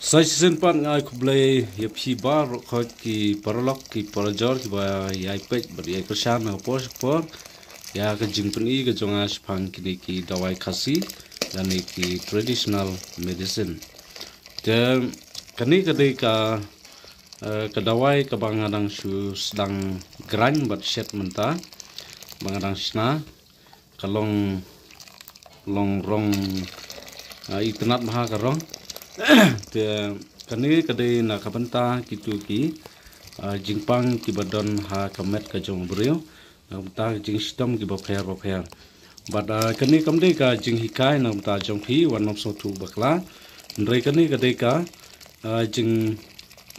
Saya season pan ngai kublai ya phi bar khoi ki paralok ki parajor ki ba ya ipek ber ya kersan na por ya ke jingpeni ke jonga spang ki dawai khasi dan ki traditional medicine. Dan kani kadai ka dawai ka bangadang su sedang grang bat set menta bangadang sna kalong long rong itinat maha karong te kani kadai na kabanta kitu ki jingpang ki badon ha kamet ka jong brio na ta jing sistem ki bokher but kani kamdei ka jing hikai na ta jong phi one of so tu bakla ndrei kani kadai ka jing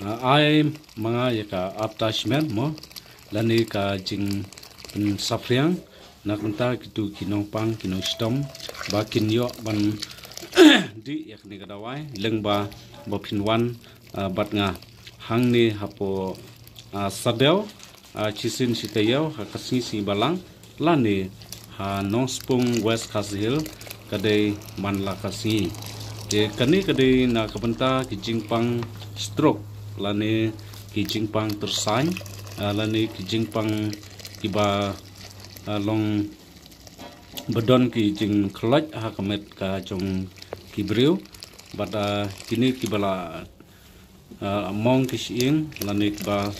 ai manga ya ka attachment mo lani ka jing safriang na kanta kitu kinong pang kinong sistem ba kinyo ban di yakni kadawai lengba bopinwan bat nga hangni hapo sadel chisin sitayo hakasni si balang lani ha nongspung west kashil kadai manla kasni de kani kadai na kabanta ki jingpang stroke lani ki jingpang tersain lani ki jingpang kiba long badon ki jing khlaj ha kamet ka jong kibriu bada kini kibala among kisiing lanik ba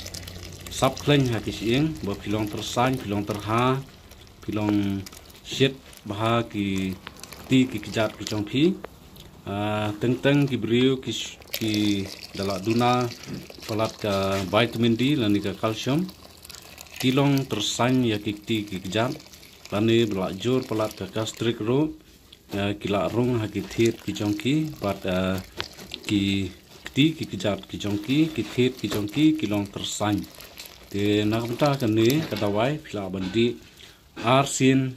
subclaim ha kisiing ba pilong tersan pilong terha pilong shit baha ki ti ki kijat ki chongphi teng kibriu ki dala duna falat ka vitamin D lanik ka calcium kilong tersan ya ki ti ki kijat lani bela jur palat ka gastric ro kila rong hakithit ki jongki bat ki ti ki kijat ki jongki ki thit ki jongki kilong tersan te nakmta kani kadawai phila bandi arsin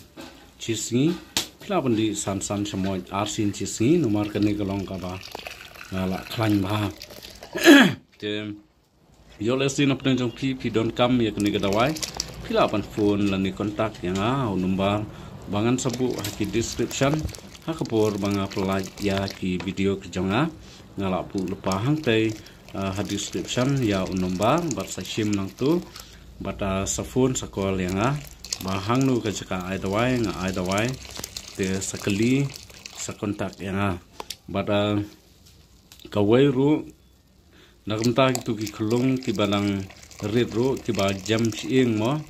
chisngi phila bandi san samoy arsin chisngi nomar kani kalong ka ba la khlan ba te yolesin apne jongki pi don kam ya kani kadawai phila pan phone lani kontak yang number bangan sabu haki description hakapor banga pelaj ya ki video ki jonga ngala pu lepa hang tei ha description ya number bat sa sim nang tu bata sa phone sa call yang ba hang nu ka jaka ai dawai te sakali sa kontak yang bata kawai ru nakamta tu ki khulung ki balang red ru ki ba jam siing mo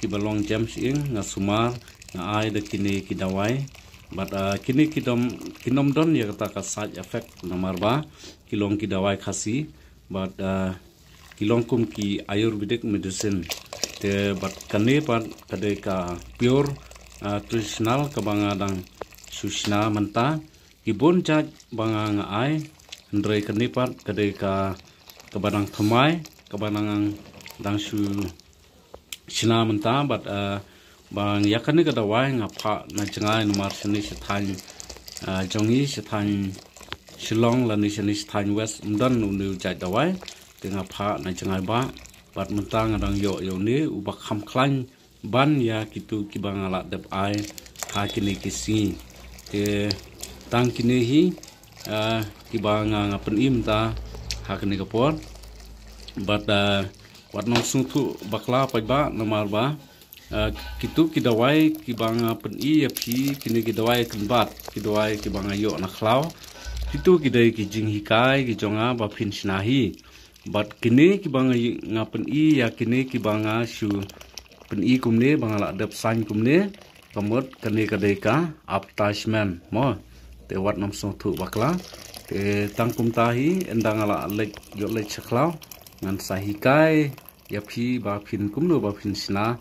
ki balong jam siing nga sumar nga ai da kini ki dawai but kini kinom don ya kata ka side effect nomor ba kilong ki dawai khasi but kilong kum ki ayurvedic medicine te but kane pat kade ka pure traditional ka bangadang susna manta ibon jaj banga nga ai ndrei kane pat kade ka kabadang thamai kabadang dang su sina menta but bang yakani ka dawai nga pha na jangai nomar sini sethan jongi sethan shillong lani sini sethan west mdan nu jai dawai tinga pha na jangai ba bat mentang adang yo ni ubak kham khlan ban ya kitu kibangala dep ai ha kini kisi te tang kini hi kibanga ngapen imta ha kini kapor bat wat nong sung thu bakla pai ba nomar ba kitu kidawai kibanga pen I ya phi kini kidawai kenbat kidawai kibanga yo na khlau kitu kidai ki jing hikai ki jonga ba phin sinahi but kini kibanga ngapen I ya kini kibanga su pen I kumne banga la dep san kumne kamot kani kadai ka attachment mo te wat nam song thu bakla te tang kum tahi endang ala lek yo lek chaklau ngan sahikai ya phi ba phin kumno ba phin sina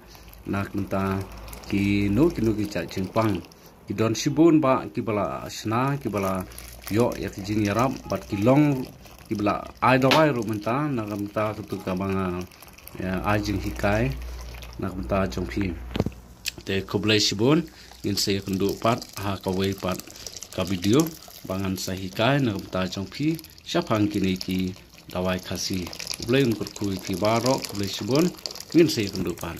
nak nta ki no ki cha chingpang ki don sibun ba ki bala sna ki bala yo ya ki jing yarap bat ki long ki bala ai dawai ru menta nakam ta tu ka banga ya ai jing hikai nakam ta jongphi te koblai sibun in se kundu pat ha ka wei pat ka video bangan sahikai nakam ta jongphi syapang kini ki dawai khasi koblai un kur kui ki baro koblai sibun in se kundu pat